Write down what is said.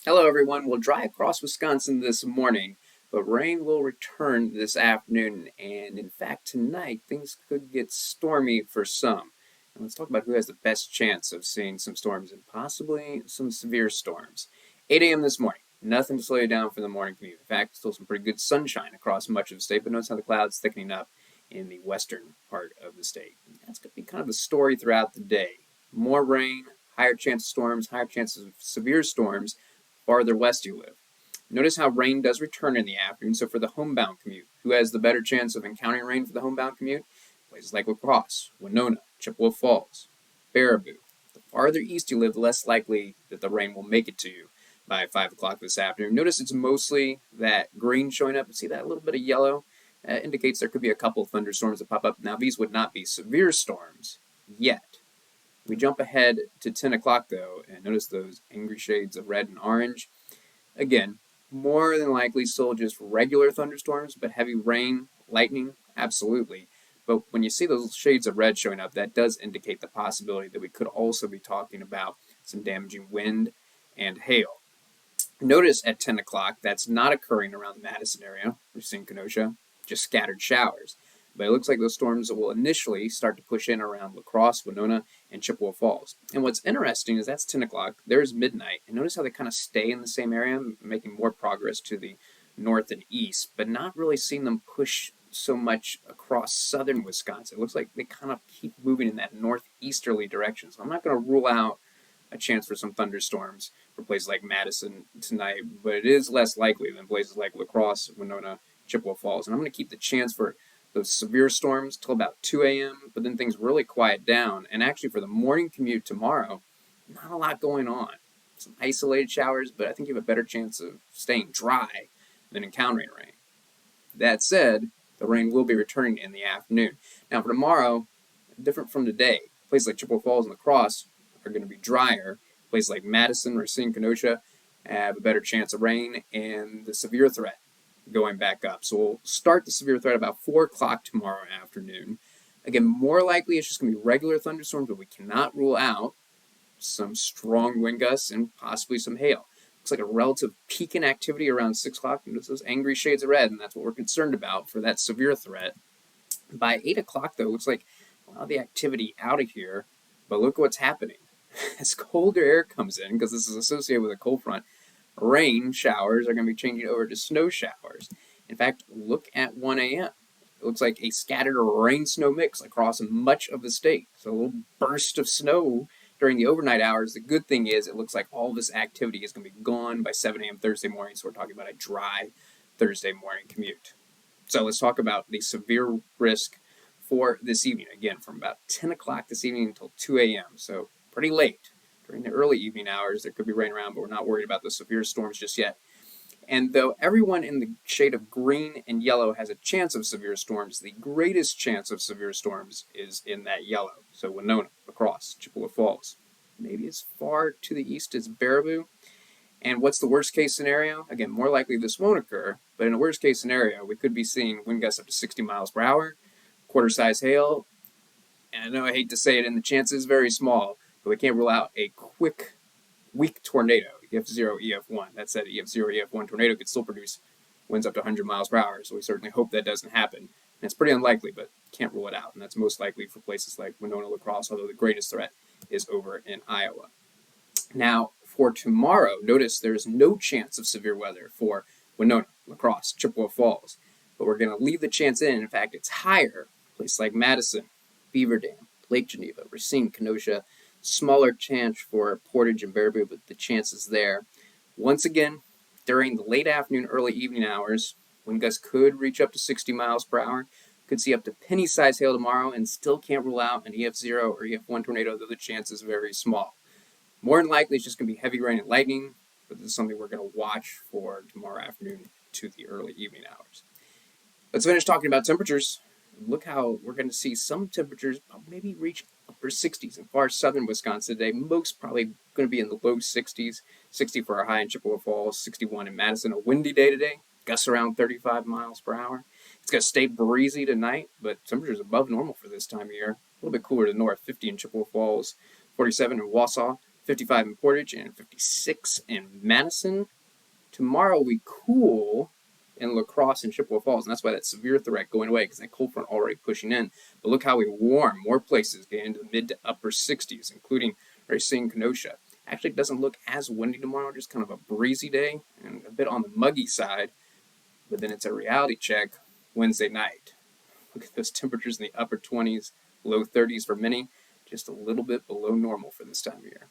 Hello, everyone. We'll dry across Wisconsin this morning, but rain will return this afternoon. And in fact, tonight things could get stormy for some. And let's talk about who has the best chance of seeing some storms and possibly some severe storms. 8 a.m. this morning. Nothing to slow you down for the morning commute. In fact, still some pretty good sunshine across much of the state, but notice how the clouds thickening up in the western part of the state. And that's going to be kind of a story throughout the day. More rain, higher chance of storms, higher chances of severe storms farther west you live. Notice how rain does return in the afternoon. So for the homebound commute, who has the better chance of encountering rain for the homebound commute? Places like La Crosse, Winona, Chippewa Falls, Baraboo. The farther east you live, the less likely that the rain will make it to you by 5 o'clock this afternoon. Notice it's mostly that green showing up. See that little bit of yellow? That indicates there could be a couple of thunderstorms that pop up. Now, these would not be severe storms yet. We jump ahead to 10 o'clock, though, and notice those angry shades of red and orange. Again, more than likely still just regular thunderstorms, but heavy rain, lightning, absolutely. But when you see those shades of red showing up, that does indicate the possibility that we could also be talking about some damaging wind and hail. Notice at 10 o'clock, that's not occurring around the Madison area. We're seeing Kenosha, just scattered showers. But it looks like those storms will initially start to push in around La Crosse, Winona, and Chippewa Falls. And what's interesting is that's 10 o'clock, there's midnight, and notice how they kind of stay in the same area, making more progress to the north and east, but not really seeing them push so much across southern Wisconsin. It looks like they kind of keep moving in that northeasterly direction. So I'm not going to rule out a chance for some thunderstorms for places like Madison tonight, but it is less likely than places like La Crosse, Winona, Chippewa Falls. And I'm going to keep the chance for those severe storms till about 2 a.m., but then things really quiet down. And actually, for the morning commute tomorrow, not a lot going on. Some isolated showers, but I think you have a better chance of staying dry than encountering rain. That said, the rain will be returning in the afternoon. Now, for tomorrow, different from today, places like Chippewa Falls and La Crosse are going to be drier. Places like Madison, Racine, Kenosha have a better chance of rain, and the severe threat going back up. So we'll start the severe threat about 4 o'clock tomorrow afternoon. Again, more likely it's just going to be regular thunderstorms, but we cannot rule out some strong wind gusts and possibly some hail. Looks like a relative peak in activity around 6 o'clock. Notice those angry shades of red, and that's what we're concerned about for that severe threat. By 8 o'clock, though, it looks like a lot of the activity out of here, but look what's happening. As colder air comes in, because this is associated with a cold front, rain showers are going to be changing over to snow showers. In fact, look at 1 a.m. It looks like a scattered rain-snow mix across much of the state. So a little burst of snow during the overnight hours. The good thing is it looks like all this activity is going to be gone by 7 a.m. Thursday morning, so we're talking about a dry Thursday morning commute. So let's talk about the severe risk for this evening. Again, from about 10 o'clock this evening until 2 a.m., so pretty late. During the early evening hours, there could be rain around, but we're not worried about the severe storms just yet. And though everyone in the shade of green and yellow has a chance of severe storms, the greatest chance of severe storms is in that yellow. So Winona, La Crosse, Chippewa Falls. Maybe as far to the east as Baraboo. And what's the worst case scenario? Again, more likely this won't occur, but in a worst case scenario, we could be seeing wind gusts up to 60 miles per hour, quarter-size hail, and I know I hate to say it, and the chance is very small, but we can't rule out a quick, weak tornado, EF0, EF1. That said, EF0, EF1 tornado could still produce winds up to 100 miles per hour, so we certainly hope that doesn't happen. And it's pretty unlikely, but can't rule it out, and that's most likely for places like Winona, La Crosse, although the greatest threat is over in Iowa. Now, for tomorrow, notice there's no chance of severe weather for Winona, La Crosse, Chippewa Falls, but we're going to leave the chance in. In fact, it's higher. Places like Madison, Beaver Dam, Lake Geneva, Racine, Kenosha, smaller chance for Portage and Baraboo, but the chance is there. Once again, during the late afternoon, early evening hours, wind gusts could reach up to 60 miles per hour. Could see up to penny-sized hail tomorrow, and still can't rule out an EF0 or EF1 tornado, though the chance is very small. More than likely, it's just going to be heavy rain and lightning, but this is something we're going to watch for tomorrow afternoon to the early evening hours. Let's finish talking about temperatures. Look how we're going to see some temperatures maybe reach upper 60s in far southern Wisconsin today. Most probably going to be in the low 60s. 60 for our high in Chippewa Falls, 61 in Madison. A windy day today, gusts around 35 miles per hour. It's going to stay breezy tonight, but temperatures above normal for this time of year. A little bit cooler to the north, 50 in Chippewa Falls, 47 in Wausau, 55 in Portage, and 56 in Madison. Tomorrow we cool in La Crosse and Chippewa Falls, and that's why that severe threat going away, because that cold front already pushing in. But look how we warm. More places getting into the mid to upper 60s, including Racine, Kenosha. Actually, it doesn't look as windy tomorrow, just kind of a breezy day and a bit on the muggy side. But then it's a reality check Wednesday night. Look at those temperatures in the upper 20s, low 30s for many, just a little bit below normal for this time of year.